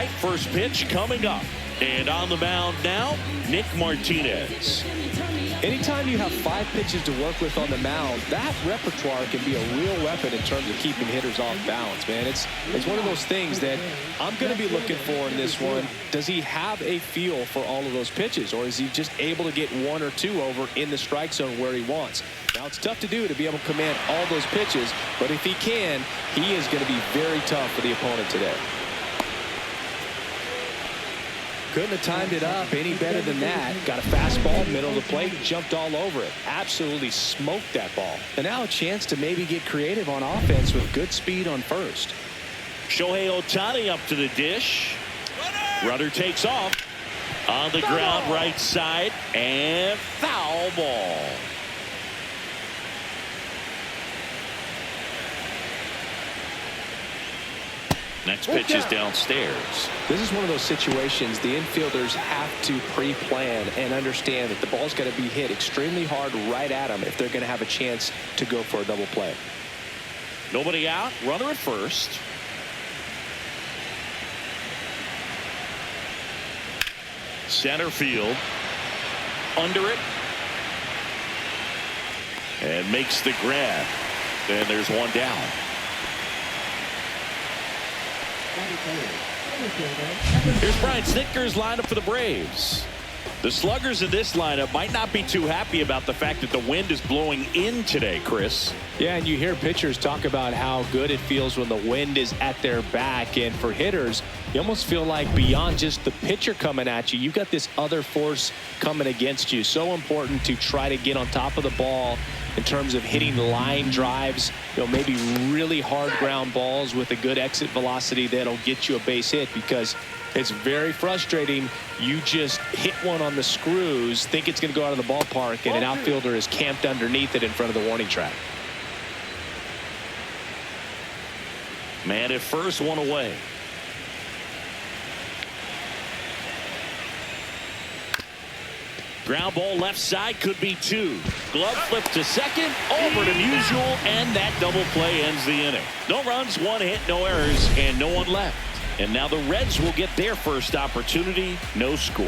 right, first pitch coming up. And on the mound now, Nick Martinez. Anytime you have 5 pitches to work with on the mound, that repertoire can be a real weapon in terms of keeping hitters off balance, man. It's one of those things that I'm going to be looking for in this one. Does he have a feel for all of those pitches, or is he just able to get 1 or 2 over in the strike zone where he wants? Now, it's tough to do, to be able to command all those pitches, but if he can, he is going to be very tough for the opponent today. Couldn't have timed it up any better than that. Got a fastball, middle of the plate, jumped all over it. Absolutely smoked that ball. And now a chance to maybe get creative on offense with good speed on first. Shohei Ohtani up to the dish. Runner takes off. On the ground, right side, and foul ball. Next pitch is downstairs. This is one of those situations the infielders have to pre-plan and understand that the ball's got to be hit extremely hard right at them if they're going to have a chance to go for a double play. Nobody out. Runner at first. Center field. Under it. And makes the grab. And there's one down. Here's Brian Snitker's lineup for the Braves. The sluggers in this lineup might not be too happy about the fact that the wind is blowing in today, Chris. Yeah, and you hear pitchers talk about how good it feels when the wind is at their back. And for hitters, you almost feel like beyond just the pitcher coming at you, you've got this other force coming against you. So important to try to get on top of the ball in terms of hitting line drives, maybe really hard ground balls with a good exit velocity that'll get you a base hit, because it's very frustrating. You just hit one on the screws, think it's going to go out of the ballpark, and an outfielder is camped underneath it in front of the warning track. Man at first, one away. Ground ball left side, could be 2. Glove flip to second, over to Musial, and that double play ends the inning. No runs, 1 hit, no errors, and no one left. And now the Reds will get their first opportunity. No score.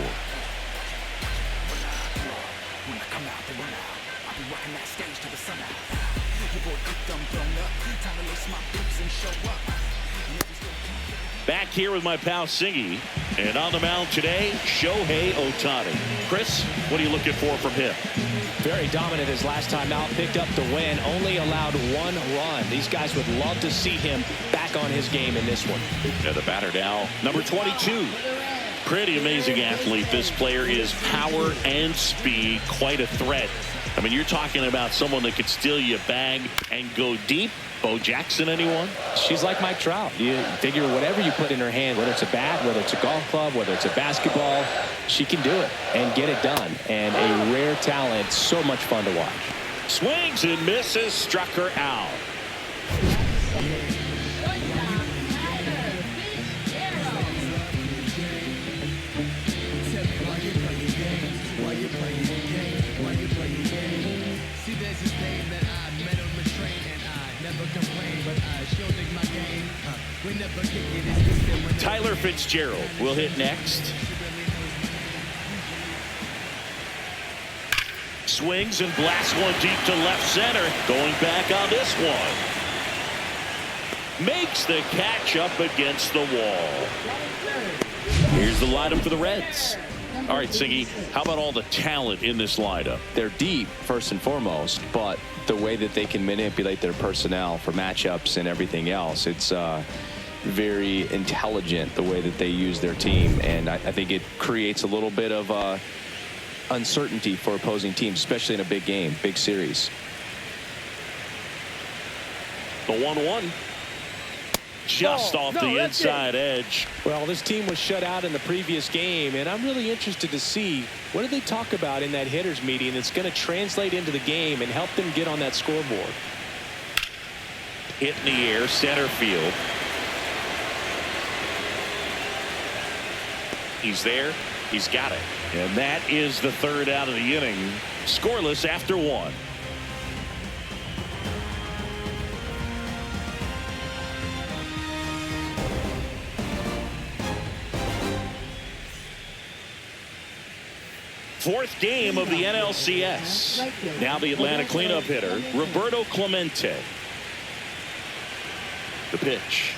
Back here with my pal Singy. And on the mound today, Shohei Ohtani. Chris, what are you looking for from him? Very dominant his last time out. Picked up the win. Only allowed 1 run. These guys would love to see him back on his game in this one. Yeah, the batter now, number 22. Pretty amazing athlete. This player is power and speed. Quite a threat. I mean, you're talking about someone that could steal you a bag and go deep. Bo Jackson, anyone? She's like Mike Trout. You figure whatever you put in her hand, whether it's a bat, whether it's a golf club, whether it's a basketball, she can do it and get it done. And a rare talent, so much fun to watch. Swings and misses, struck her out. Tyler Fitzgerald will hit next. Swings and blasts one deep to left center. Going back on this one. Makes the catch up against the wall. Here's the lineup for the Reds. All right, Siggy, how about all the talent in this lineup? They're deep, first and foremost, but the way that they can manipulate their personnel for matchups and everything else, it's very intelligent the way that they use their team, and I think it creates a little bit of uncertainty for opposing teams, especially in a big game, big series. The 1-1. Just off the inside edge. Well, this team was shut out in the previous game, and I'm really interested to see what do they talk about in that hitters meeting that's going to translate into the game and help them get on that scoreboard. Hit in the air, center field. He's there. He's got it. And that is the 3rd out of the inning. Scoreless after 1. fourth game of the NLCS. Now the Atlanta cleanup hitter, Roberto Clemente. The pitch.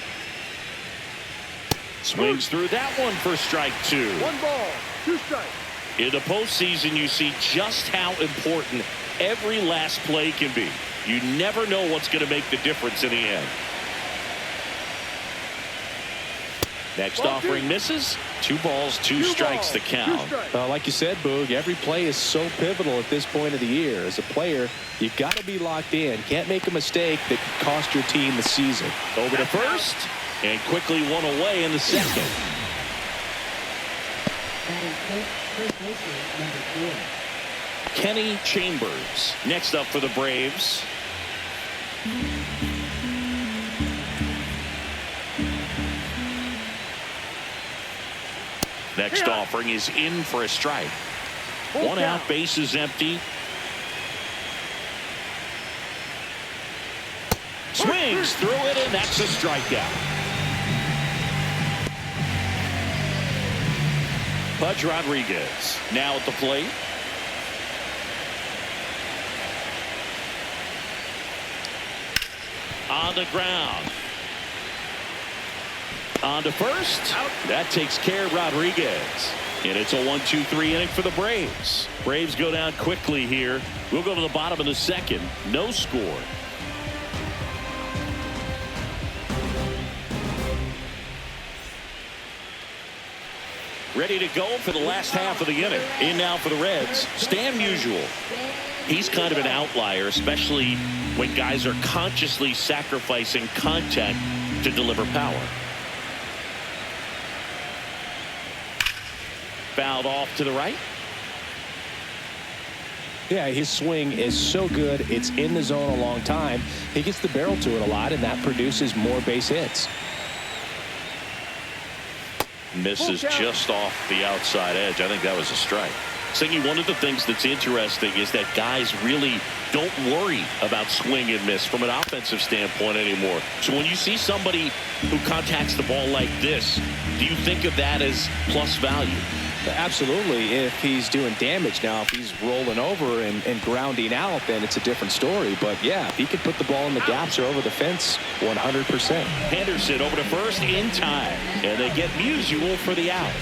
Swings through that one for strike two. 1 ball, 2 strikes. In the postseason, you see just how important every last play can be. You never know what's going to make the difference in the end. Next offering misses. 2 balls, 2 strikes to count. Like you said, Boog, every play is so pivotal at this point of the year. As a player, you've got to be locked in. Can't make a mistake that could cost your team the season. Over to first, and quickly one away in the second. Kenny Chambers next up for the Braves. Next offering is in for a strike. 1 out, base is empty. Swings through it, and that's a strikeout. Pudge Rodriguez now at the plate. On the ground. On to first. That takes care of Rodriguez. And it's a 1-2-3 inning for the Braves. Braves go down quickly here. We'll go to the bottom of the second. No score. Ready to go for the last half of the inning. In now for the Reds, Stan Musial. He's kind of an outlier, especially when guys are consciously sacrificing contact to deliver power. Fouled off to the right. Yeah, his swing is so good. It's in the zone a long time. He gets the barrel to it a lot, and that produces more base hits. Misses just off the outside edge. I think that was a strike. Singy, one of the things that's interesting is that guys really don't worry about swing and miss from an offensive standpoint anymore. So when you see somebody who contacts the ball like this, do you think of that as plus value? Absolutely, if he's doing damage. Now, if he's rolling over and grounding out, then it's a different story. But, yeah, if he could put the ball in the gaps or over the fence, 100%. Henderson over to first in time. And they get Musial for the out.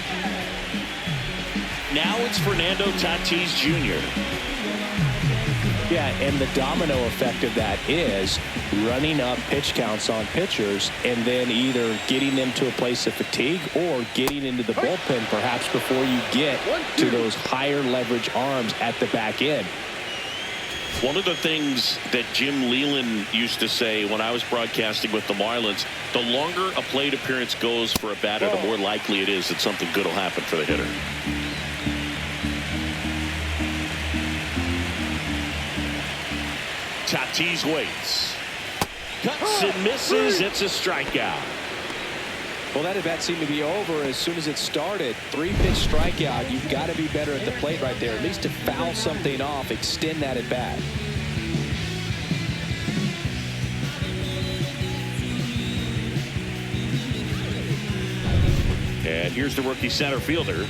Now it's Fernando Tatis Jr. Yeah, and the domino effect of that is running up pitch counts on pitchers and then either getting them to a place of fatigue or getting into the bullpen perhaps before you get to those higher leverage arms at the back end. One of the things that Jim Leland used to say when I was broadcasting with the Marlins, the longer a plate appearance goes for a batter, the more likely it is that something good will happen for the hitter. Tatis waits. Cuts and misses. It's a strikeout. Well, that at bat seemed to be over as soon as it started. 3-pitch strikeout. You've got to be better at the plate right there. At least to foul something off, extend that at bat. And here's the rookie center fielder.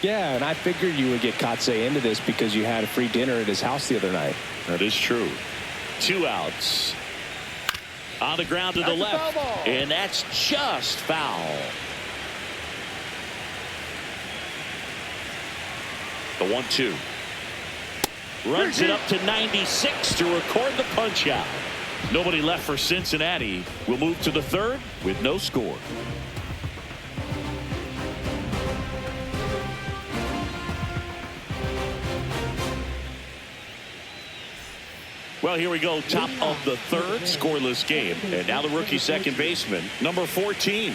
Yeah, and I figured you would get Kotsay into this because you had a free dinner at his house the other night. That is true. 2 outs. On the ground to the left. And that's just foul. The 1-2. Runs it up to 96 to record the punch out. Nobody left for Cincinnati. We'll move to the third with no score. Well, here we go. Top of the third, scoreless game. And now the rookie second baseman, number 14.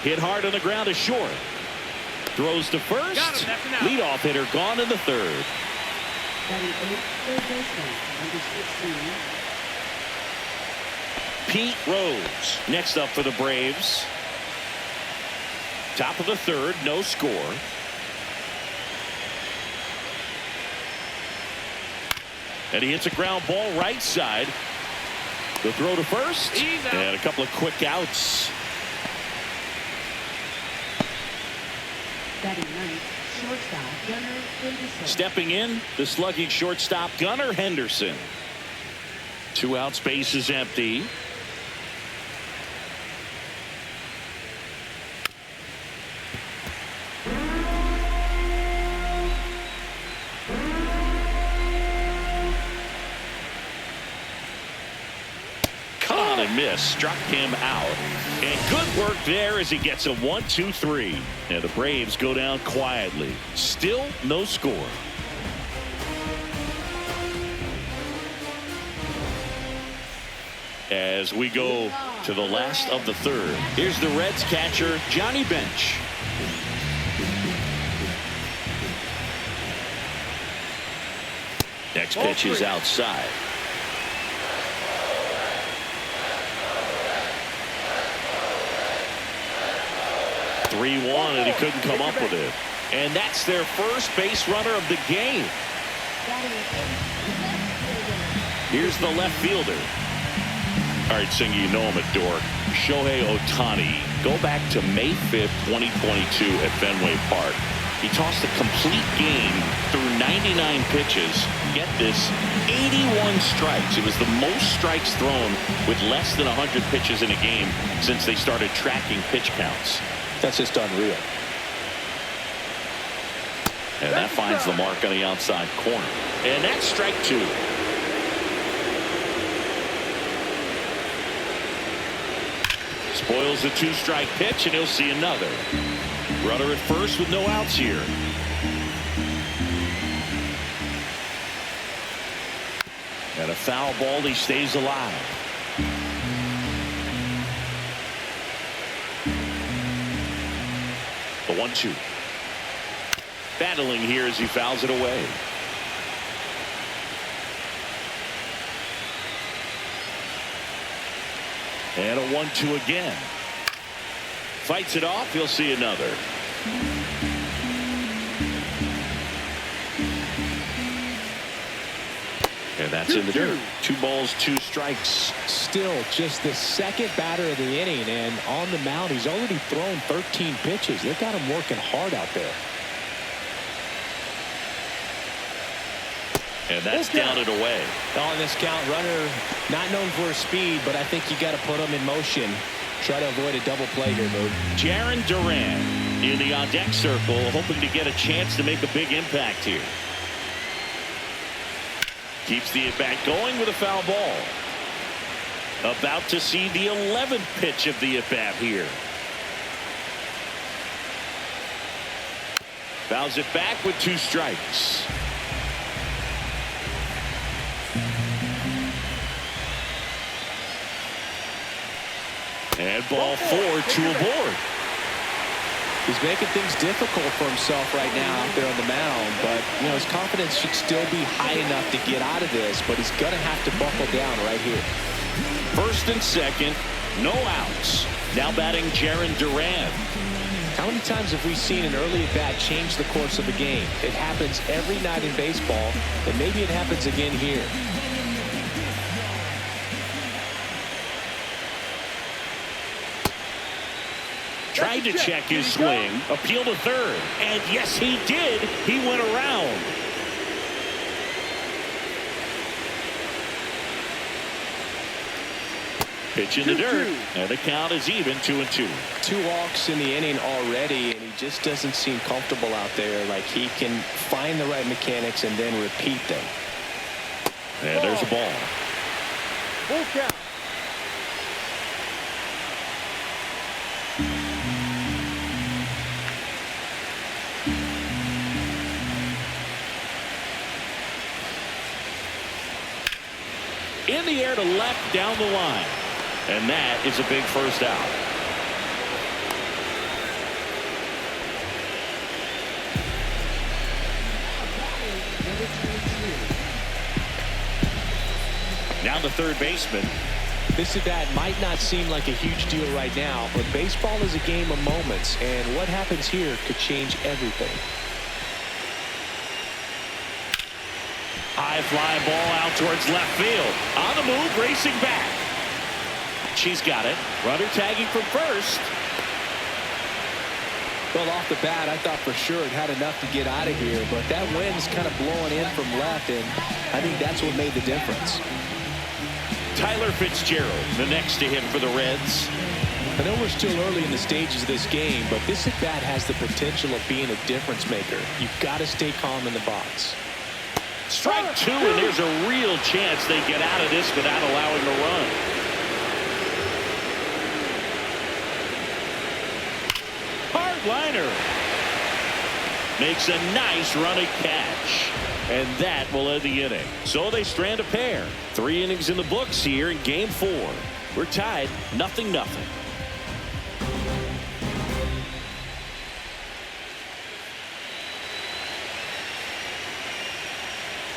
Hit hard on the ground to short. Throws to first. Leadoff hitter gone in the third. Pete Rose next up for the Braves. Top of the third, no score. And he hits a ground ball right side. The throw to first. And a couple of quick outs. Stepping in, the slugging shortstop, Gunnar Henderson. 2 outs, base is empty. Caught and missed, struck him out. And good work there as he gets a 1-2-3. And the Braves go down quietly. Still no score. As we go to the last of the third. Here's the Reds catcher, Johnny Bench. Next pitch is outside. 3-1, and he couldn't come up with it. And that's their first base runner of the game. Here's the left fielder. All right, Singer, you know him at Dork. Shohei Ohtani. Go back to May 5th, 2022 at Fenway Park. He tossed a complete game through 99 pitches. Get this, 81 strikes. It was the most strikes thrown with less than 100 pitches in a game since they started tracking pitch counts. That's just unreal. And that finds the mark on the outside corner. And that's strike 2. Spoils the 2-strike pitch, and he'll see another. Runner at first with no outs here. And a foul ball, he stays alive. The 1-2. Battling here as he fouls it away. And a 1-2 again. Fights it off. He'll see another. And that's in the dirt. 2 balls, 2 strikes. Still just the second batter of the inning, and on the mound he's already thrown 13 pitches. They got him working hard out there. And that's down and away. On this count, runner not known for his speed, but I think you got to put him in motion. Try to avoid a double play here, Moog. Jarren Duran in the on-deck circle, hoping to get a chance to make a big impact here. Keeps the at-bat going with a foul ball. About to see the 11th pitch of the at-bat here. Fouls it back with 2 strikes. And ball 4, 2 aboard. He's making things difficult for himself right now out there on the mound, but you know his confidence should still be high enough to get out of this, but he's gonna have to buckle down right here. First and second, no outs. Now batting Jarren Duran. How many times have we seen an early at bat change the course of a game? It happens every night in baseball, and maybe it happens again here. Tried to check his swing, appeal to third, and yes, he did. He went around. Pitch in the dirt, and the count is even, 2-2. 2 walks in the inning already, and he just doesn't seem comfortable out there. Like he can find the right mechanics and then repeat them. And there's a ball. Full count. In the air to left, down the line. And that is a big first out. Now the third baseman. This at bat might not seem like a huge deal right now, but baseball is a game of moments, and what happens here could change everything. High fly ball out towards left field. On the move, racing back. She's got it. Runner tagging from first. Well, off the bat, I thought for sure it had enough to get out of here, but that wind's kind of blowing in from left, and I think that's what made the difference. Tyler Fitzgerald, the next to him for the Reds. I know we're still early in the stages of this game, but this at-bat has the potential of being a difference maker. You've got to stay calm in the box. Strike two, and there's a real chance they get out of this without allowing a run. Hard liner. Makes a nice running catch. And that will end the inning. So they strand a pair. 3 innings in the books here in game 4. We're tied 0-0.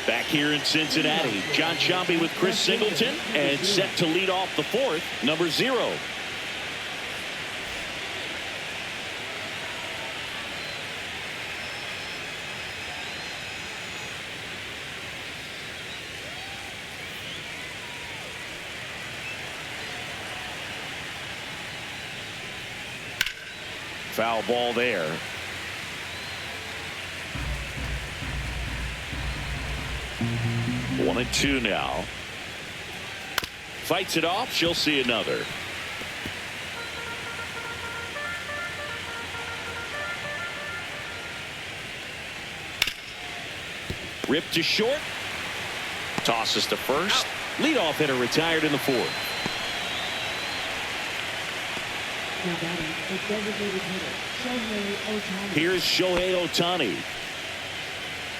Back here in Cincinnati, John Sciambi with Chris Singleton, and set to lead off the 4th, number 0. Foul ball there. One and two now. Fights it off. She'll see another. Ripped to short. Tosses to first. Leadoff hitter retired in the 4th. Here's Shohei Ohtani.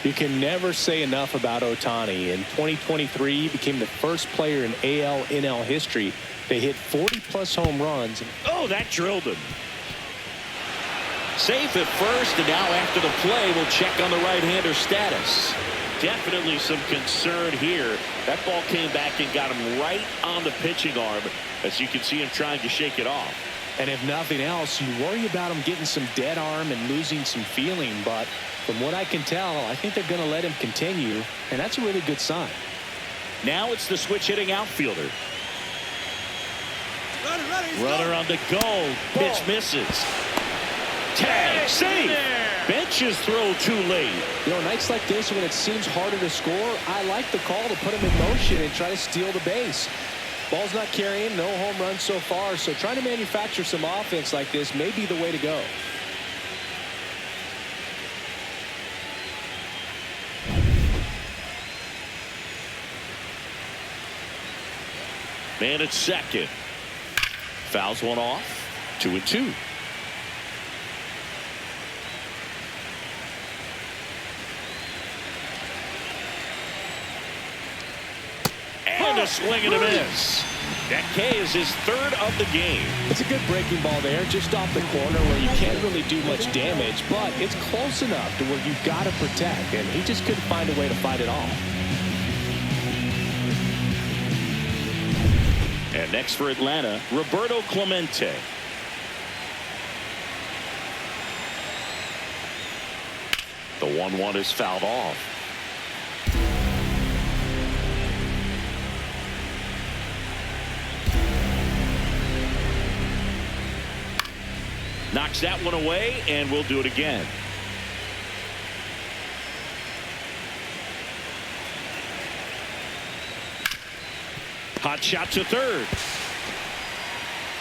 You can never say enough about Ohtani. In 2023, he became the first player in AL/NL history to hit 40-plus home runs. Oh, that drilled him. Safe at first, and now after the play, we'll check on the right-hander status. Definitely some concern here. That ball came back and got him right on the pitching arm, as you can see him trying to shake it off. And if nothing else, you worry about him getting some dead arm and losing some feeling. But from what I can tell, I think they're going to let him continue, and that's a really good sign. Now it's the switch-hitting outfielder. Runner on the go. Pitch misses. Tag, save. Benches throw too late. You know, nights like this when it seems harder to score, I like the call to put him in motion and try to steal the base. Ball's not carrying, no home runs so far, so trying to manufacture some offense like this may be the way to go. Man at second. Fouls one off. 2-2. And a swing and a miss. That K is his 3rd of the game. It's a good breaking ball there, just off the corner where you can't really do much damage, but it's close enough to where you've got to protect, and he just couldn't find a way to fight it off. And next for Atlanta, Roberto Clemente. The 1-1 is fouled off. Knocks that one away, and we'll do it again. Hot shot to third.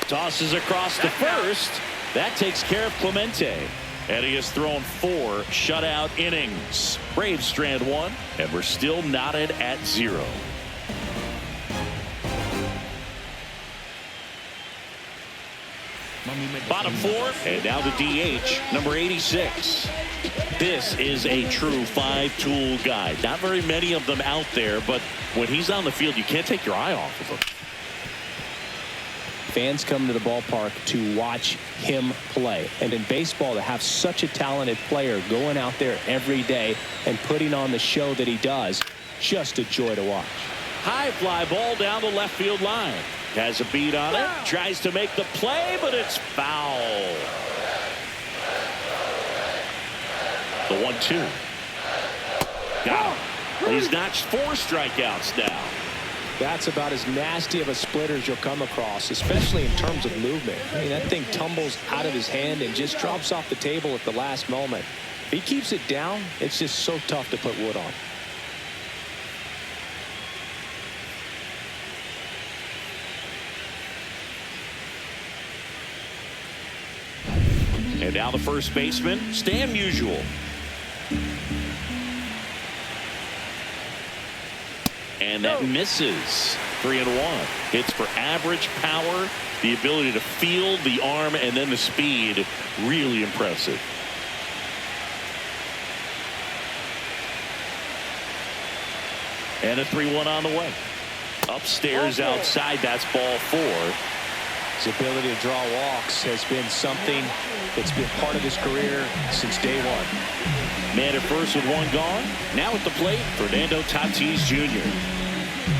Tosses across to first. That takes care of Clemente. And he has thrown 4 shutout innings. Braves strand 1, and we're still knotted at 0. Bottom 4, and now the DH, number 86. This is a true 5-tool guy. Not very many of them out there, but when he's on the field, you can't take your eye off of him. Fans come to the ballpark to watch him play. And in baseball, to have such a talented player going out there every day and putting on the show that he does, just a joy to watch. High fly ball down the left field line. Has a beat on it. Tries to make the play, but it's foul. The 1-2. Got him. He's notched 4 strikeouts now. That's about as nasty of a splitter as you'll come across, especially in terms of movement. I mean, that thing tumbles out of his hand and just drops off the table at the last moment. If he keeps it down, it's just so tough to put wood on. And now the first baseman, Stan Musial. And that misses. 3-1. Hits for average power, the ability to field, the arm, and then the speed. Really impressive. And a 3-1 on the way. Upstairs outside, that's ball 4. His ability to draw walks has been something that's been part of his career since day one. Man at first with 1 gone. Now at the plate, Fernando Tatis Jr.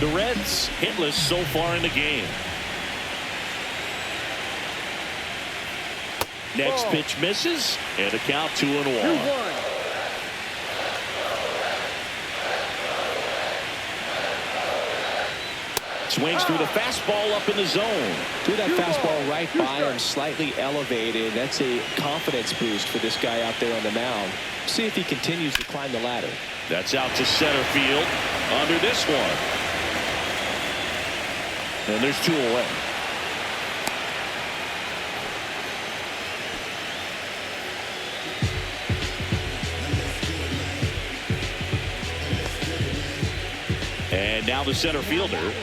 The Reds hitless so far in the game. Next pitch misses, and a count 2-1. Swings through the fastball up in the zone. Threw that fastball right by him, slightly elevated. That's a confidence boost for this guy out there on the mound. See if he continues to climb the ladder. That's out to center field under this one. And there's 2 away. And now the center fielder.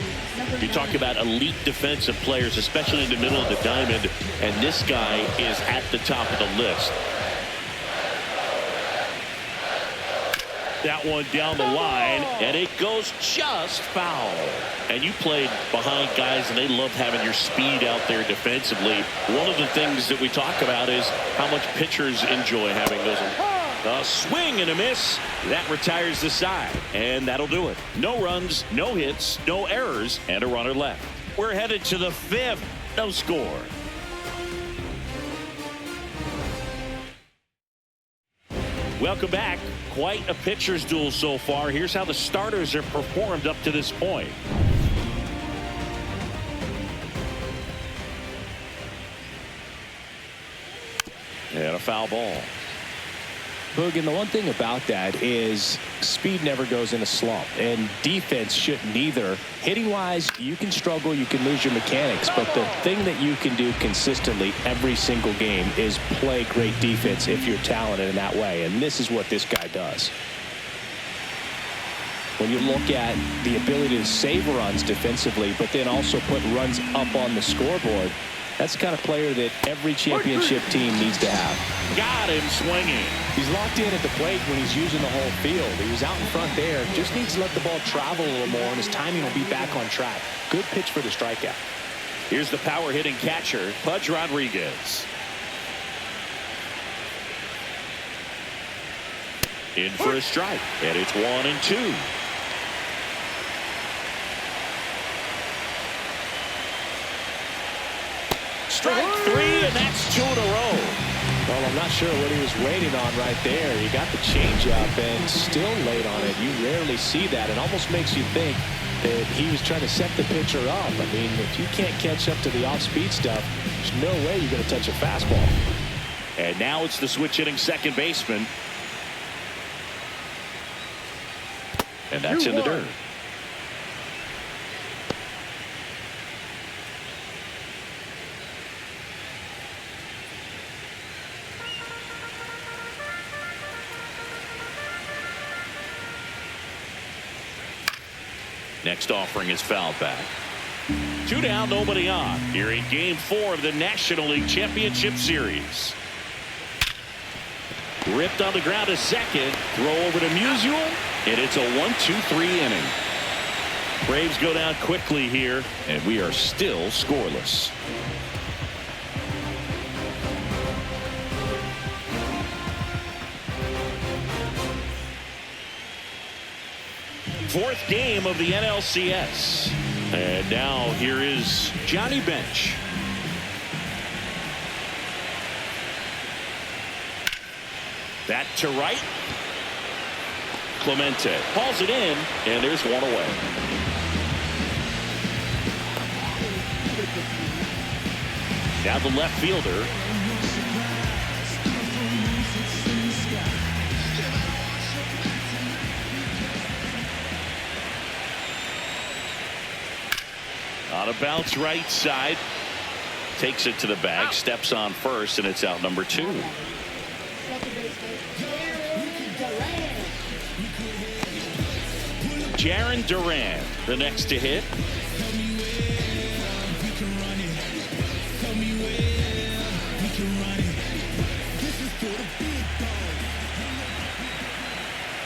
You talk about elite defensive players, especially in the middle of the diamond, and this guy is at the top of the list. That one down the line, and it goes just foul. And you played behind guys, and they love having your speed out there defensively. One of the things that we talk about is how much pitchers enjoy having those. A swing and a miss. That retires the side, and that'll do it. No runs, no hits, no errors, and a runner left. We're headed to the 5th. No score. Welcome back. Quite a pitcher's duel so far. Here's how the starters have performed up to this point. And a foul ball. Boog, and the one thing about that is speed never goes in a slump, and defense shouldn't either. Hitting wise, you can struggle, you can lose your mechanics, but the thing that you can do consistently every single game is play great defense if you're talented in that way, and this is what this guy does. When you look at the ability to save runs defensively, but then also put runs up on the scoreboard, that's the kind of player that every championship team needs to have. Got him swinging. He's locked in at the plate when he's using the whole field. He was out in front there. Just needs to let the ball travel a little more, and his timing will be back on track. Good pitch for the strikeout. Here's the power hitting catcher, Pudge Rodriguez. In for a strike, and it's 1-2. Strike 3, and that's 2 in a row. Well, I'm not sure what he was waiting on right there. He got the changeup and still late on it. You rarely see that. It almost makes you think that he was trying to set the pitcher up. I mean, if you can't catch up to the off-speed stuff, there's no way you're going to touch a fastball. And now it's the switch hitting second baseman. And that's in the dirt. Next offering is fouled back. 2 down, nobody on. Here in Game 4 of the National League Championship Series. Ripped on the ground to second. Throw over to Musial, and it's a 1-2-3 inning. Braves go down quickly here, and we are still scoreless. Fourth game of the NLCS. And now here is Johnny Bench. That to right. Clemente hauls it in, and there's one away. Now the left fielder. On a bounce right side. Takes it to the bag, steps on first, and it's out number 2. Jaron Durant, the next to hit.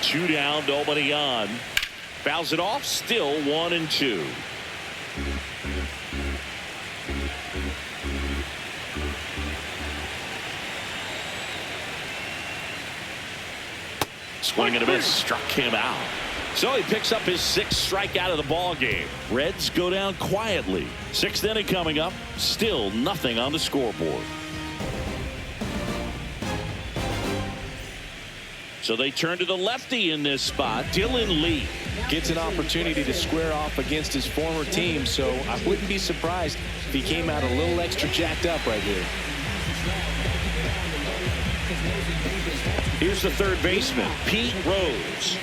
Two down, nobody on. Fouls it off, still 1-2. Swing and a miss, struck him out. So he picks up his 6th strikeout of the ball game. Reds go down quietly. 6th inning coming up. Still nothing on the scoreboard. So they turn to the lefty in this spot. Dylan Lee gets an opportunity to square off against his former team, so I wouldn't be surprised if he came out a little extra jacked up right here. Here's the third baseman, Pete Rose.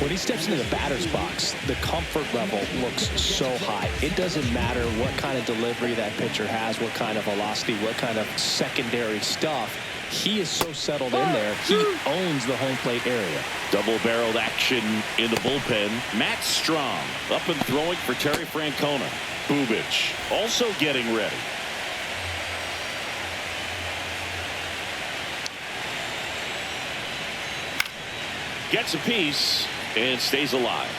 When he steps into the batter's box, the comfort level looks so high. It doesn't matter what kind of delivery that pitcher has, what kind of velocity, what kind of secondary stuff. He is so settled in there. He owns the home plate area. Double-barreled action in the bullpen. Matt Strong up and throwing for Terry Francona. Bubic also getting ready. Gets a piece and stays alive.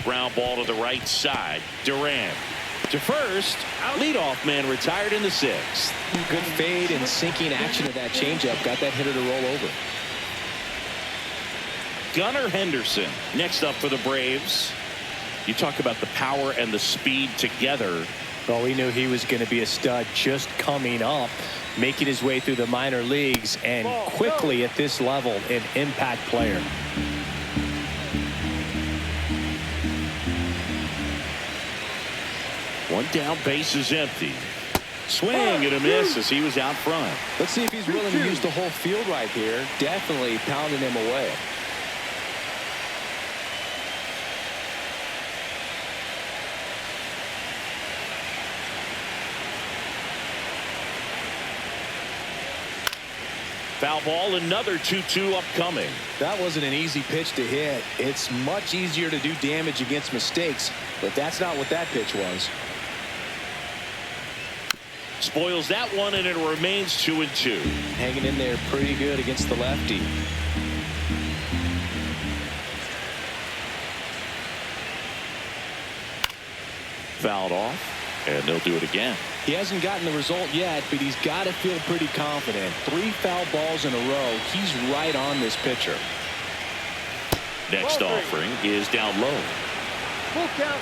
Ground ball to the right side. Durant to first. Leadoff man retired in the 6th. Good fade and sinking action of that changeup got that hitter to roll over. Gunnar Henderson next up for the Braves. You talk about the power and the speed together. Well, we knew he was going to be a stud just coming up, making his way through the minor leagues, and quickly at this level, an impact player. One down, base is empty. Swing and a miss as he was out front. Let's see if he's willing to use the whole field right here. Definitely pounding him away. Foul ball, another 2-2 upcoming. That wasn't an easy pitch to hit. It's much easier to do damage against mistakes, but that's not what that pitch was. Spoils that one, and it remains 2-2. Hanging in there pretty good against the lefty. Fouled off, and they'll do it again. He hasn't gotten the result yet, but he's got to feel pretty confident. 3 foul balls in a row. He's right on this pitcher. Next offering is down low. Full count.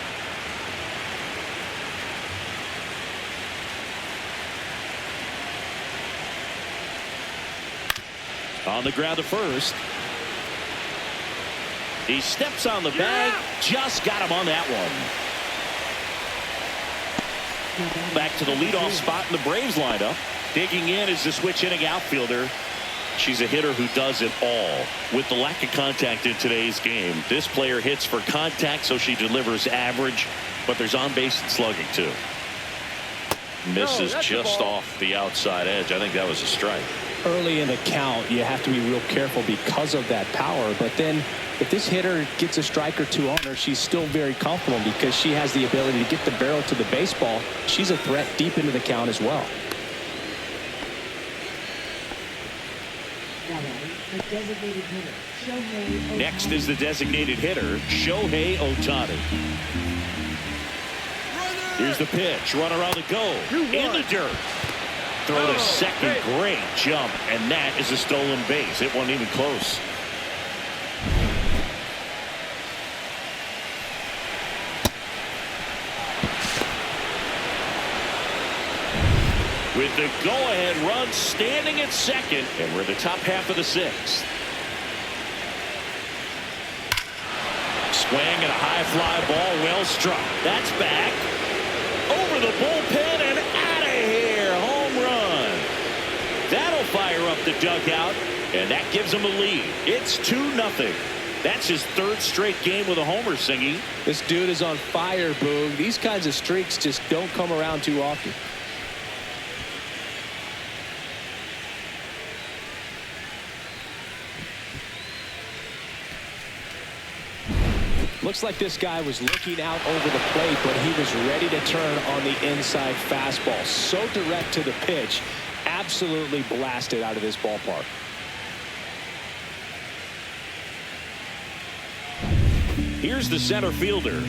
On the ground to first. He steps on the bag. Just got him on that one. Back to the leadoff spot in the Braves lineup. Digging in is the switch hitting outfielder. She's a hitter who does it all. With the lack of contact in today's game, this player hits for contact, so she delivers average, but there's on base and slugging too. Misses just off the outside edge. I think that was a strike. Early in the count, you have to be real careful because of that power, but then if this hitter gets a strike or two on her, she's still very comfortable because she has the ability to get the barrel to the baseball. She's a threat deep into the count as well. Next is the designated hitter, Shohei Ohtani. Here's the pitch. Runner on the go. In the dirt. Throw to second. Great jump. And that is a stolen base. It wasn't even close. with the go-ahead run standing at second, and we're in the top half of the sixth. Swing and a high fly ball, well struck. That's back over the bullpen and out of here. Home run. That'll fire up the dugout, and that gives them a lead. It's 2-0. That's his third straight game with a homer, Singy. This dude is on fire, Boog. These kinds of streaks just don't come around too often. Looks like this guy was looking out over the plate, but he was ready to turn on the inside fastball. So direct to the pitch. Absolutely blasted out of this ballpark. Here's the center fielder.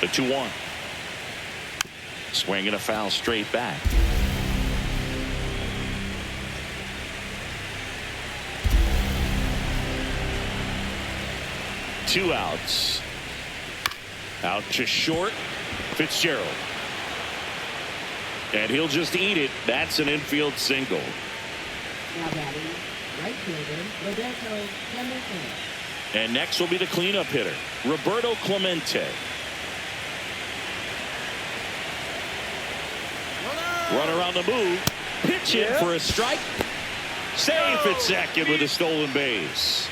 The 2-1. Swinging a foul straight back. Two outs. Out to short. Fitzgerald. And he'll just eat it. That's an infield single. Now batting, right fielder, Roberto Clemente. And next will be the cleanup hitter, Roberto Clemente. Runner on the move. Pitch in for a strike. Safe at second with a stolen base.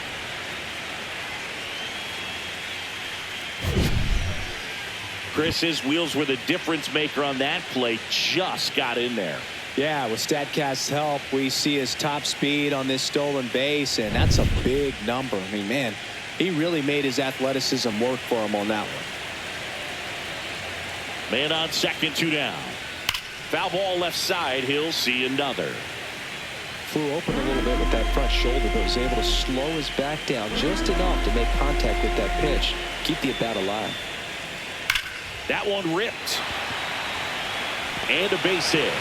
Chris, his wheels were the difference maker on that play. Just got in there. Yeah, with StatCast's help, we see his top speed on this stolen base, and that's a big number. I mean, man, he really made his athleticism work for him on that one. Man on second, 2 down. Foul ball left side. He'll see another. Flew open a little bit with that front shoulder, but was able to slow his back down just enough to make contact with that pitch. Keep the at-bat alive. That one ripped. And a base hit.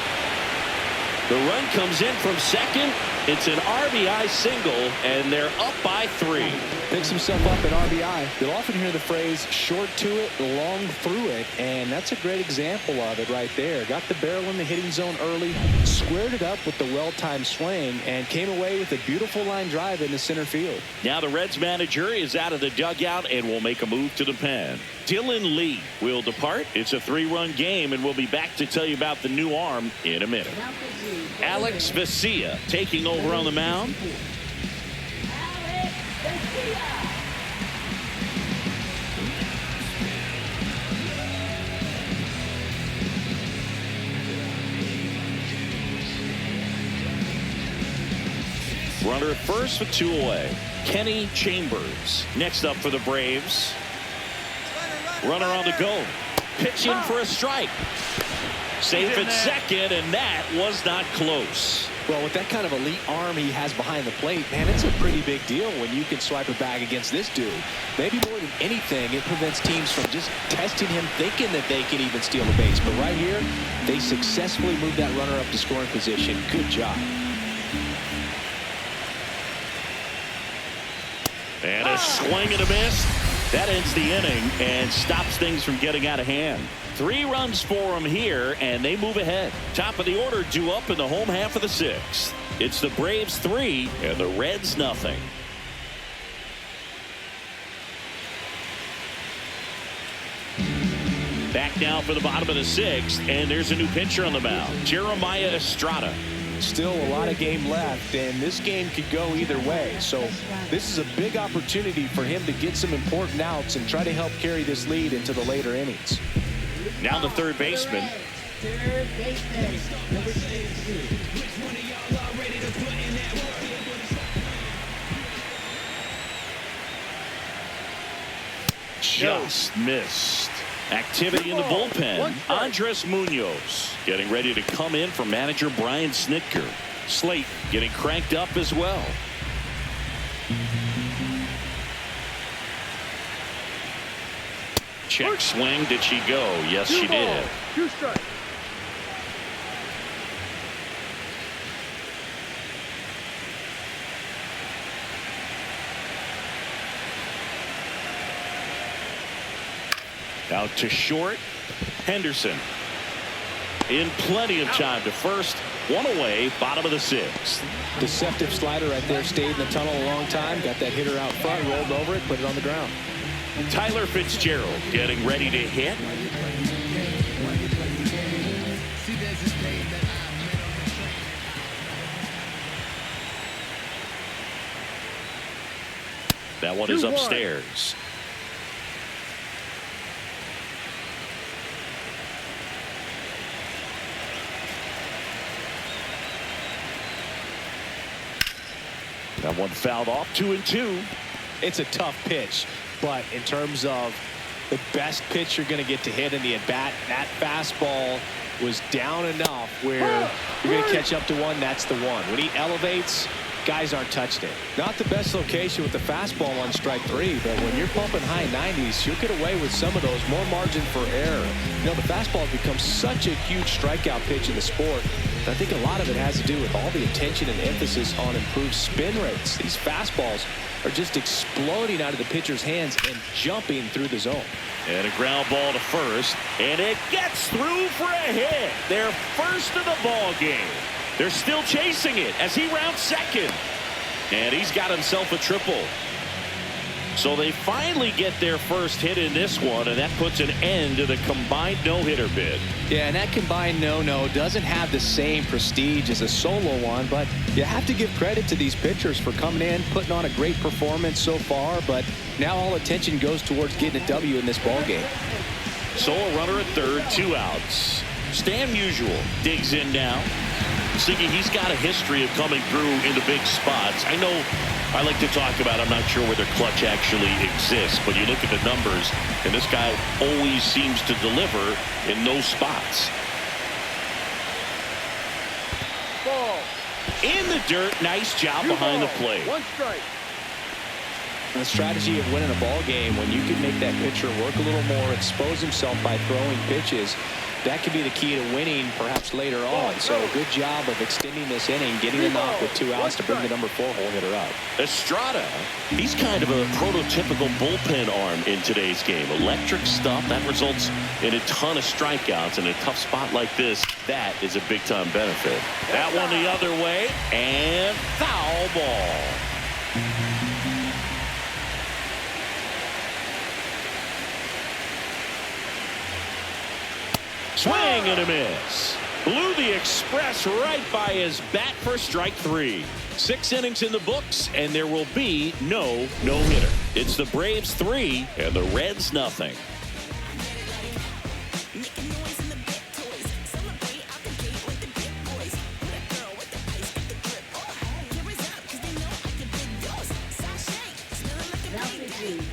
The run comes in from second. It's an RBI single, and they're up by 3. Picks himself up at RBI. You'll often hear the phrase short to it, long through it, and that's a great example of it right there. Got the barrel in the hitting zone early, squared it up with the well-timed swing, and came away with a beautiful line drive into center field. Now the Reds manager is out of the dugout and will make a move to the pen. Dylan Lee will depart. It's a 3-run game, and we'll be back to tell you about the new arm in a minute. Alex Vesia taking over on the mound. Runner at first with 2 away. Kenny Chambers next up for the Braves. Runner on the go. Pitch in for a strike. Safe at second, and that was not close. Well, with that kind of elite arm he has behind the plate, man, it's a pretty big deal when you can swipe a bag against this dude. Maybe more than anything, it prevents teams from just testing him, thinking that they can even steal a base. But right here, they successfully moved that runner up to scoring position. Good job. And a swing and a miss. That ends the inning and stops things from getting out of hand. 3 runs for them here, and they move ahead. Top of the order due up in the home half of the 6th. It's the Braves 3 and the Reds nothing. Back now for the bottom of the 6th, and there's a new pitcher on the mound, Jeremiah Estrada. Still a lot of game left, and this game could go either way. So this is a big opportunity for him to get some important outs and try to help carry this lead into the later innings. Now the third baseman. Third baseman, number 62. Just missed. Activity in the bullpen. Andres Munoz getting ready to come in for manager Brian Snitker. Slate getting cranked up as well. Check swing. Did she go? Yes, she did. 2 strikes. Out to short. Henderson in plenty of time to first. One away, bottom of the 6th. Deceptive slider right there. Stayed in the tunnel a long time. Got that hitter out front, rolled over it, put it on the ground. Tyler Fitzgerald getting ready to hit. That one is upstairs. That one fouled off. 2-2. It's a tough pitch, but in terms of the best pitch you're going to get to hit in the at-bat, that fastball was down enough where you're going to catch up to one. That's the one. When he elevates, guys aren't touching it. Not the best location with the fastball on strike 3, but when you're pumping high 90s, you'll get away with some of those. More margin for error. You know, the fastball has become such a huge strikeout pitch in the sport. I think a lot of it has to do with all the attention and emphasis on improved spin rates. These fastballs are just exploding out of the pitcher's hands and jumping through the zone. And a ground ball to first, and it gets through for a hit. Their first of the ball game. They're still chasing it as he rounds second. And he's got himself a triple. So they finally get their first hit in this one, and that puts an end to the combined no-hitter bid. Yeah, and that combined no-no doesn't have the same prestige as a solo one, but you have to give credit to these pitchers for coming in, putting on a great performance so far, but now all attention goes towards getting a W in this ball game. So a runner at third, 2 outs. Stan Musial digs in now. Siggy, he's got a history of coming through into big spots. I know I like to talk about, I'm not sure where their clutch actually exists, but you look at the numbers, and this guy always seems to deliver in those spots. Ball. In the dirt, nice job behind the plate. 1 strike. The strategy of winning a ball game, when you can make that pitcher work a little more, expose himself by throwing pitches, that could be the key to winning perhaps later on. So good job of extending this inning, getting the knock with 2 outs to bring the number 4 hole hitter up. Estrada, he's kind of a prototypical bullpen arm in today's game. Electric stuff that results in a ton of strikeouts. In a tough spot like this, that is a big time benefit. That one the other way, and foul ball. Swing and a miss. Blew the express right by his bat for strike 3. 6 innings in the books, and there will be no-hitter. It's the Braves 3 and the Reds nothing.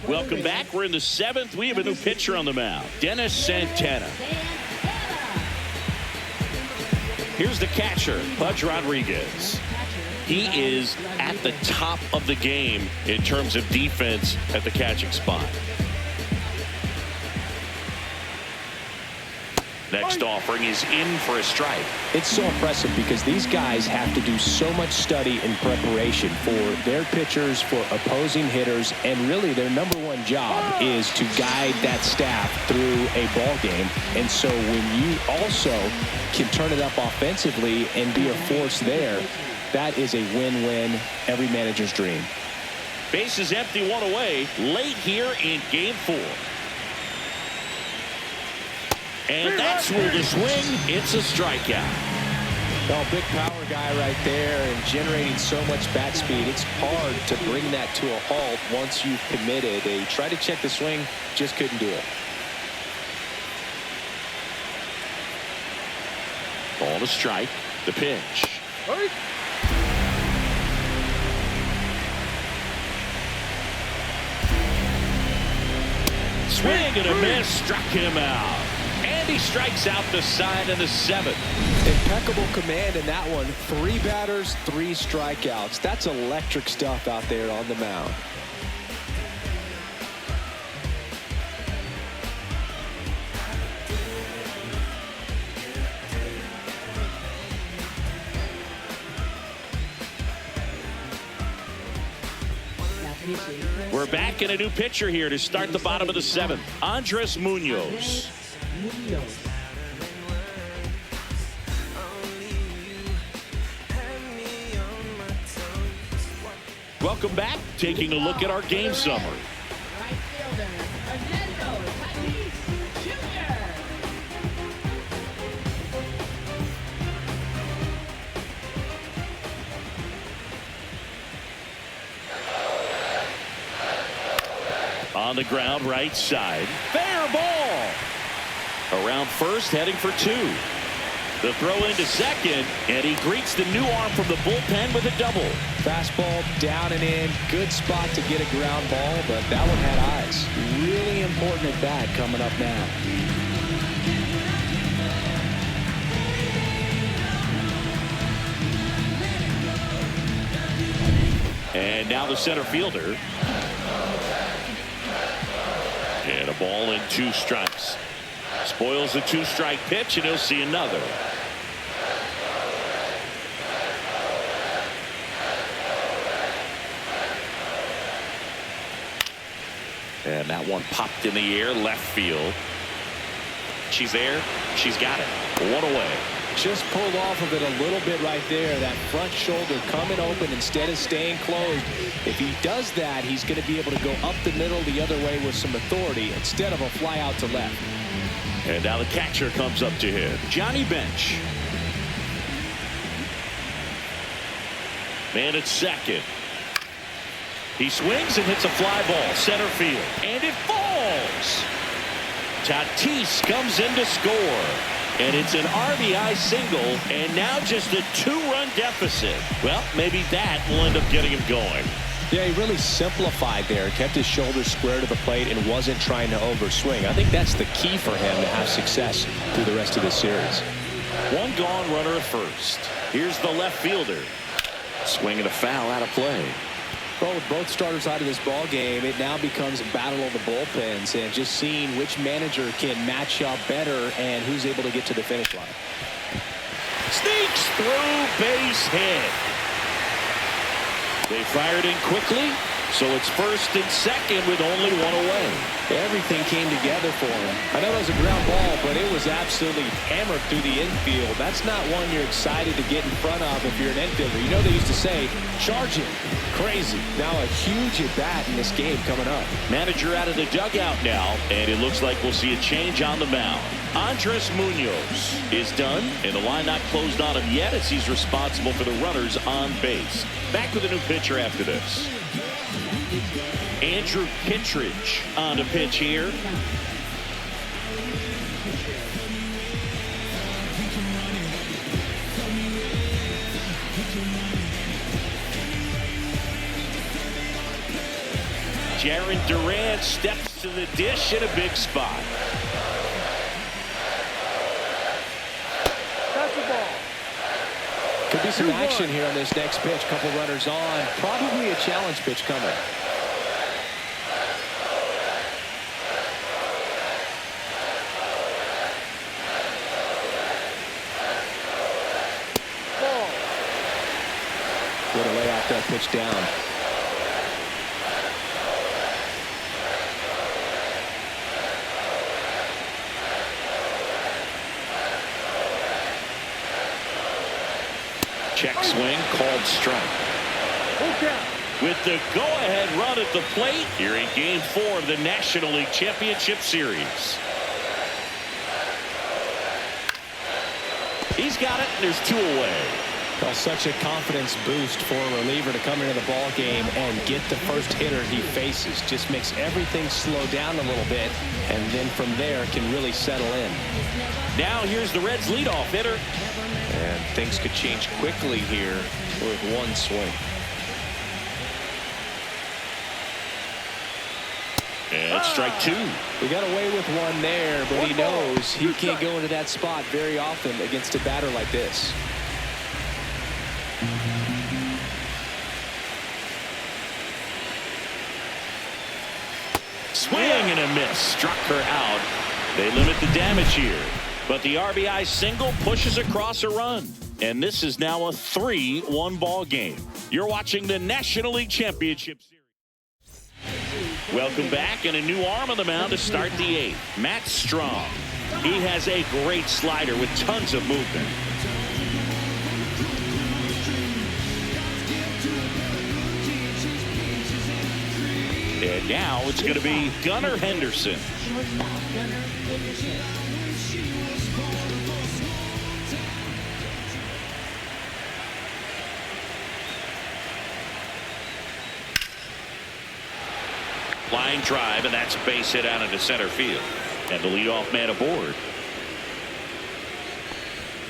Welcome back. We're in the 7th. We have a new pitcher on the mound, Dennis Santana. Here's the catcher, Pudge Rodriguez. He is at the top of the game in terms of defense at the catching spot. Next offering is in for a strike. It's so impressive because these guys have to do so much study and preparation for their pitchers, for opposing hitters, and really their number one job is to guide that staff through a ball game. And so when you also can turn it up offensively and be a force there, that is a win-win, every manager's dream. Base is empty, 1 away, late here in game 4. And that's where the swing, it's a strikeout. Well, big power guy right there and generating so much bat speed. It's hard to bring that to a halt once you've committed. They tried to check the swing, just couldn't do it. Ball to strike, the pitch. Hurry. Swing and a miss, struck him out. And he strikes out the side of the 7th. Impeccable command in that one. 3 batters, 3 strikeouts. That's electric stuff out there on the mound. We're back in a new pitcher here to start the bottom of the 7th. Andres Munoz. Welcome back. Taking a look at our game summary. Right fielder, Nlds Jr. On the ground, right side. Fair ball. Around first, heading for two. The throw into second, and he greets the new arm from the bullpen with a double. Fastball down and in. Good spot to get a ground ball, but that one had eyes. Really important at bat coming up now. And now the center fielder. And a ball and 2 strikes. Spoils the 2-strike pitch, and he'll see another. And that one popped in the air, left field. She's there. She's got it. 1 away. Just pulled off of it a little bit right there. That front shoulder coming open instead of staying closed. If he does that, he's going to be able to go up the middle the other way with some authority instead of a fly out to left. And now the catcher comes up to him. Johnny Bench. Man at second. He swings and hits a fly ball center field. And it falls. Tatis comes in to score. And it's an RBI single, and now just a 2-run deficit. Well, maybe that will end up getting him going. Yeah, he really simplified there. Kept his shoulders square to the plate and wasn't trying to overswing. I think that's the key for him to have success through the rest of this series. 1 gone, runner at first. Here's the left fielder. Swinging a foul out of play. Well, with both starters out of this ball game, it now becomes a battle of the bullpens and just seeing which manager can match up better and who's able to get to the finish line. Sneaks through, base hit. They fired in quickly, so it's first and second with only 1 away. Everything came together for him. I know it was a ground ball, but it was absolutely hammered through the infield. That's not one you're excited to get in front of if you're an infielder. You know they used to say, charge it. Crazy. Now a huge at bat in this game coming up. Manager out of the dugout now, and it looks like we'll see a change on the mound. Andres Munoz is done, and the line not closed on him yet as he's responsible for the runners on base. Back with a new pitcher after this. Andrew Kittredge on the pitch here. Jaron Durant steps to the dish in a big spot. That's the ball. Could be some action here on this next pitch. Couple runners on. Probably a challenge pitch coming. Ball. Way to lay out that pitch down. Check swing, called strike. Okay. With the go-ahead run at the plate here in Game 4 of the National League Championship Series. He's got it, and there's 2 away. Well, such a confidence boost for a reliever to come into the ball game and get the first hitter he faces. Just makes everything slow down a little bit, and then from there can really settle in. Now here's the Reds' leadoff hitter. And things could change quickly here with 1 swing. And strike 2. He got away with 1 there, but he knows he can't go into that spot very often against a batter like this. Swing and a miss. Struck her out. They limit the damage here. But the RBI single pushes across a run. And this is now a 3-1 ball game. You're watching the National League Championship Series. Welcome back, and a new arm on the mound to start the 8th. Matt Strong. He has a great slider with tons of movement. And now it's going to be Gunnar Henderson. Shortstop, Gunnar Henderson. Flying drive, and that's a base hit out into center field. And the leadoff man aboard.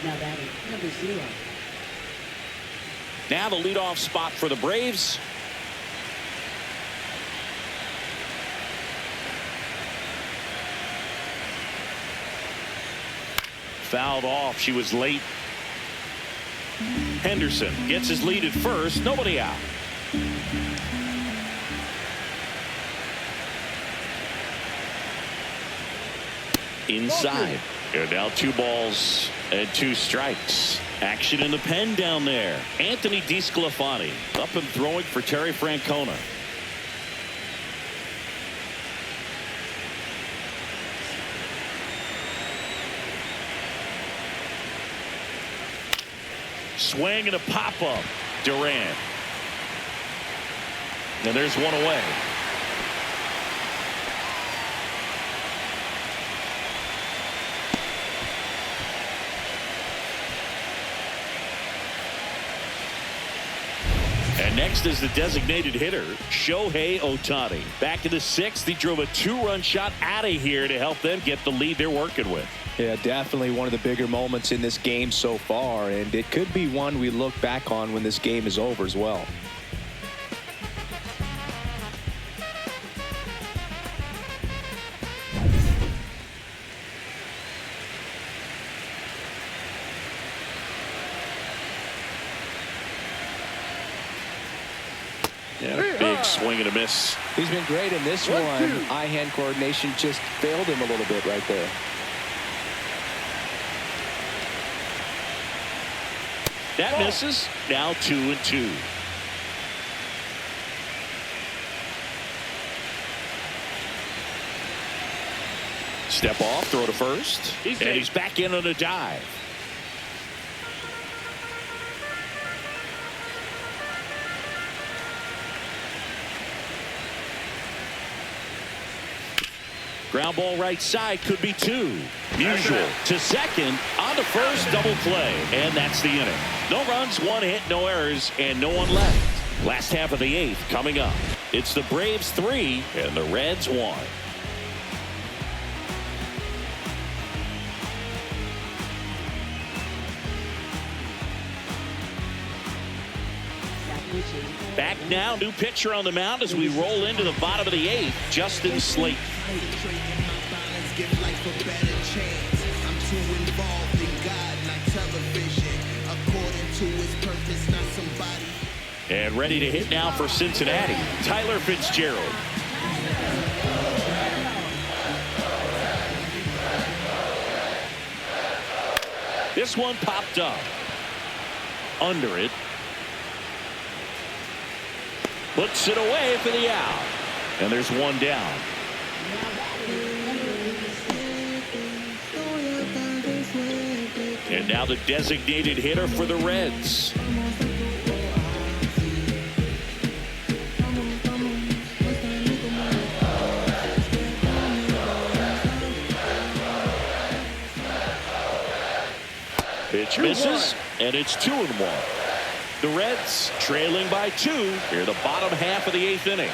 Now batting, number 0. Now the leadoff spot for the Braves. Fouled off. She was late. Henderson gets his lead at first. Nobody out. Inside. And now 2 balls and 2 strikes. Action in the pen down there. Anthony DeSclafani up and throwing for Terry Francona. Swing and a pop-up. Durant. And there's one away. And next is the designated hitter, Shohei Ohtani. Back in the 6th, he drove a 2-run shot out of here to help them get the lead they're working with. Yeah, definitely one of the bigger moments in this game so far, and it could be one we look back on when this game is over as well. Yeah, big swing and a miss. He's been great in this one. Eye-hand coordination just failed him a little bit right there. That misses. Now 2-2. Step off, throw to first. And he's back in on a dive. Ground ball right side, could be 2. Mlbwl to second, on to first, double play, and that's the inning. No runs, 1 hit, no errors, and no one left. Last half of the 8th coming up. It's the Braves 3 and the Reds 1. Back now, new pitcher on the mound as we roll into the bottom of the 8th, Justin Slate. And ready to hit now for Cincinnati, Tyler Fitzgerald. This one popped up. Under it. Puts it away for the out. And there's one down. And now the designated hitter for the Reds. Pitch misses, and it's 2-1. The Reds trailing by 2 here the bottom half of the 8th inning.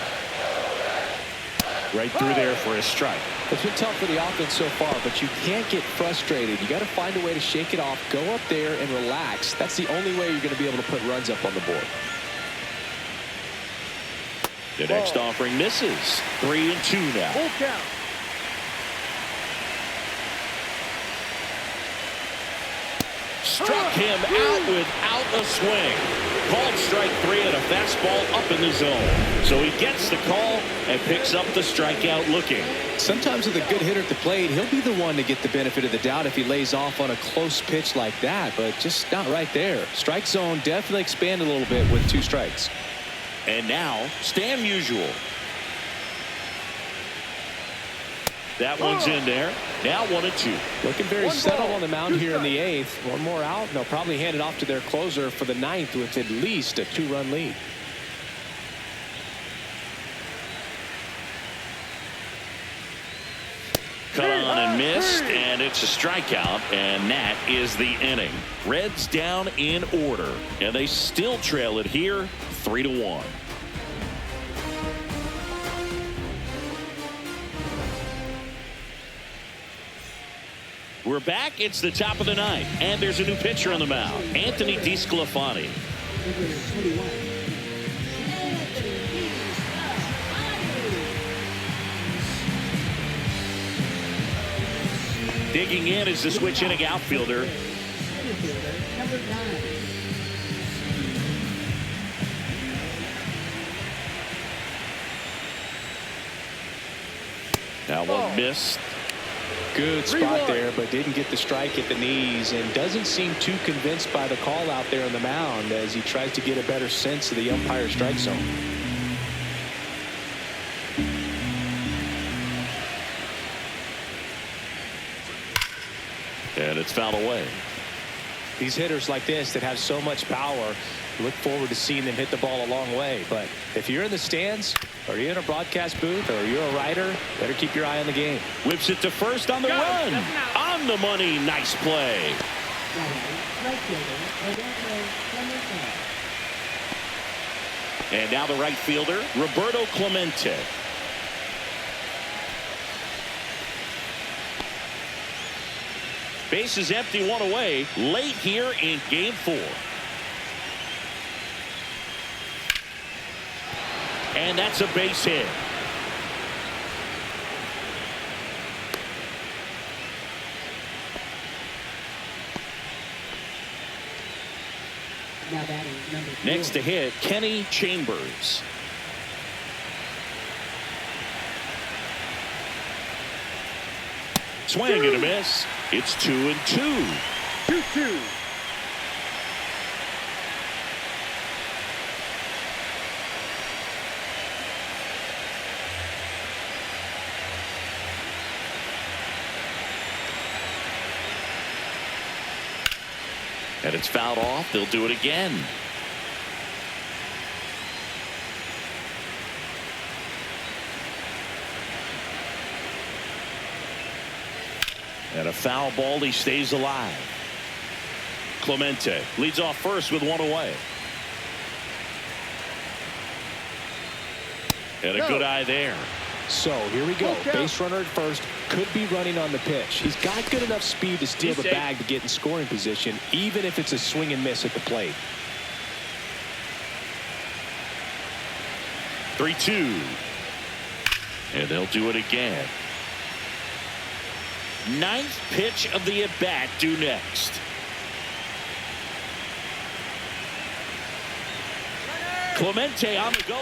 Right through there for a strike. It's been tough for the offense so far, but you can't get frustrated. You got to find a way to shake it off, go up there and relax. That's the only way you're going to be able to put runs up on the board. The next offering misses. 3-2 now. Full count. Struck him out without a swing. Called strike 3 and a fastball up in the zone. So he gets the call and picks up the strikeout looking. Sometimes with a good hitter at the plate, he'll be the one to get the benefit of the doubt if he lays off on a close pitch like that, but just not right there. Strike zone definitely expanded a little bit with 2 strikes. And now Stan Musial. That one's in there. Now 1-2. Looking very settled on the mound here in the 8th. One more out, and they'll probably hand it off to their closer for the 9th with at least a 2-run lead. Cut on and missed, and it's a strikeout, and that is the inning. Reds down in order, and they still trail it here 3-1. We're back. It's the top of the ninth, and there's a new pitcher on the mound, Anthony DeSclafani. Digging in is the switch inning outfielder. Number 9. That one missed. Good spot there, but didn't get the strike at the knees, and doesn't seem too convinced by the call out there on the mound as he tries to get a better sense of the umpire strike zone. And it's fouled away. These hitters like this that have so much power, look forward to seeing them hit the ball a long way. But if you're in the stands, or you're in a broadcast booth, or you're a writer, better keep your eye on the game. Whips it to first on the run. On the money. Nice play. Right fielder, And now the right fielder, Roberto Clemente. Base is empty, one away, late here in game 4. And that's a base hit. Now batting number 4. Next to hit, Kenny Chambers. Swing and a miss. It's 2-2. 2-2. And it's fouled off. They'll do it again. And a foul ball. He stays alive. Clemente leads off first with one away. And a good eye there. So here we go. Base runner at first, could be running on the pitch. He's got good enough speed to steal the bag to get in scoring position, even if it's a swing and miss at the plate. 3-2. And they'll do it again. Ninth pitch of the at-bat due next. Clemente on the go.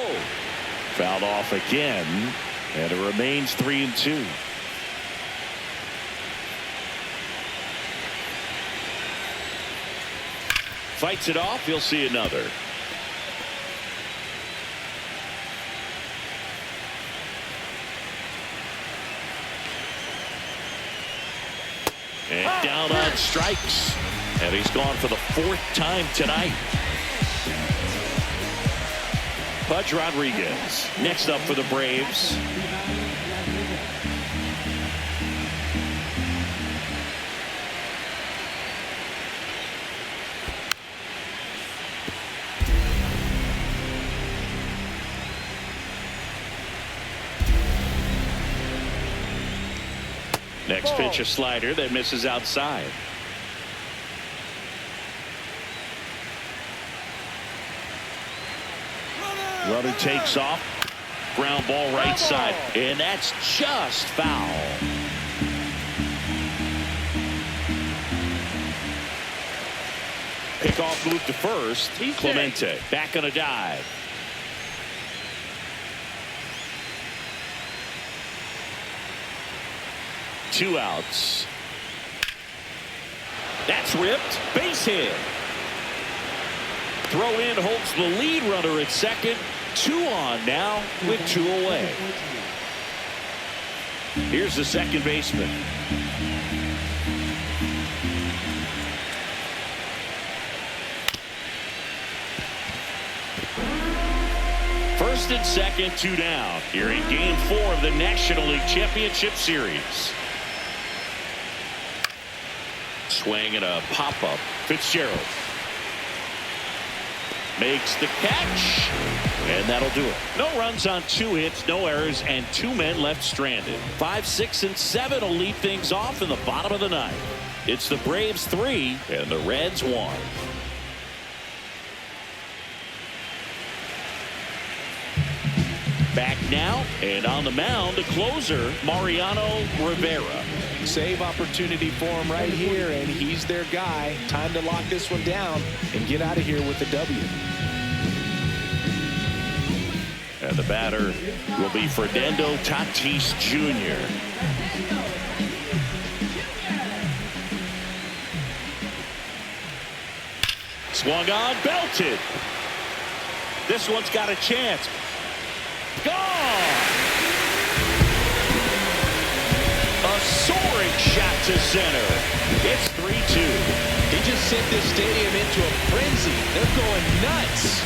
Fouled off again. And it remains 3-2. Fights it off. He'll see another. And down on strikes. And he's gone for the 4th time tonight. Pudge Rodriguez next up for the Braves. Next pitch, a slider that misses outside. Runner takes off. Ground ball right side. And that's just foul. Pickoff move to first. Clemente back on a dive. Two outs. That's ripped. Base hit. Throw in holds the lead runner at second. 2 on now with 2 away. Here's the second baseman. First and second, 2 down here in game 4 of the National League Championship Series. Swing and a pop-up. Fitzgerald makes the catch, and that'll do it. No runs on 2 hits, no errors, and 2 men left stranded. 5, 6, and 7 will lead things off in the bottom of the 9th. It's the Braves 3 and the Reds 1. Back now, and on the mound, the closer, Mariano Rivera. Save opportunity for him right here, and he's their guy. Time to lock this one down and get out of here with the W. And the batter will be Fernando Tatis Jr. Swung on, belted. This one's got a chance. Gone! A soaring shot to center. It's 3-2. He just sent this stadium into a frenzy. They're going nuts.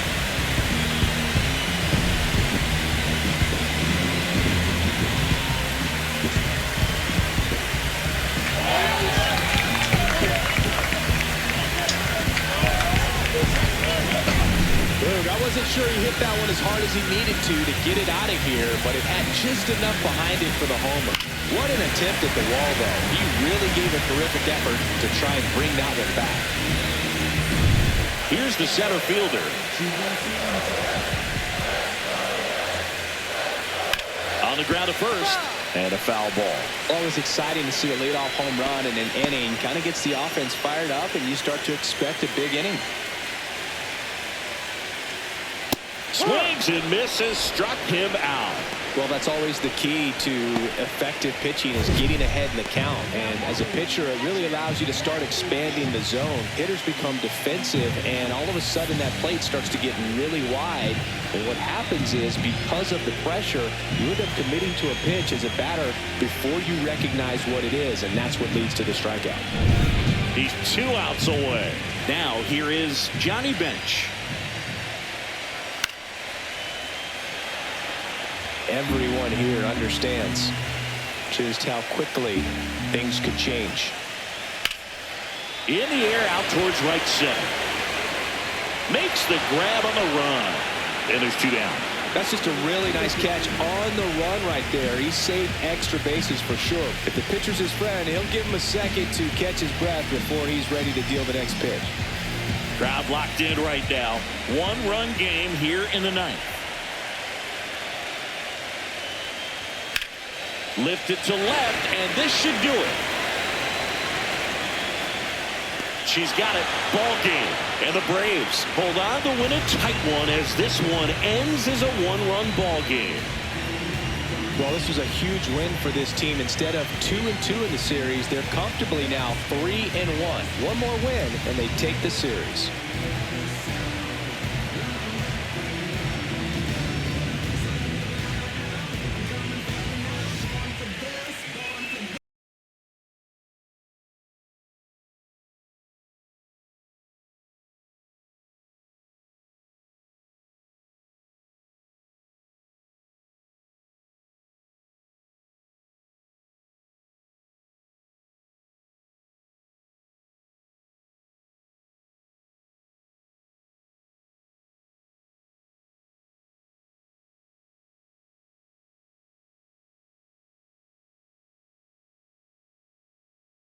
I wasn't sure he hit that one as hard as he needed to get it out of here, but it had just enough behind it for the homer. What an attempt at the wall, though. He really gave a terrific effort to try and bring that one back. Here's the center fielder. On the ground at first, and a foul ball. Always exciting to see a leadoff home run in an inning. Kind of gets the offense fired up, and you start to expect a big inning. Swings and misses, struck him out. Well, that's always the key to effective pitching, is getting ahead in the count. And as a pitcher, it really allows you to start expanding the zone. Hitters become defensive, and all of a sudden that plate starts to get really wide. And what happens is, because of the pressure, you end up committing to a pitch as a batter before you recognize what it is, and that's what leads to the strikeout. He's 2 outs away. Now here is Johnny Bench. Everyone here understands just how quickly things could change. In the air, out towards right center. Makes the grab on the run. And there's 2 down. That's just a really nice catch on the run right there. He saved extra bases for sure. If the pitcher's his friend, he'll give him a second to catch his breath before he's ready to deal the next pitch. Crowd locked in right now. 1-run game here in the 9th. Lifted to left, and this should do it. She's got it. Ball game. And the Braves hold on to win a tight one as this one ends as a 1-run ball game. Well, this was a huge win for this team. Instead of 2-2 in the series, they're comfortably now 3-1. One more win, and they take the series.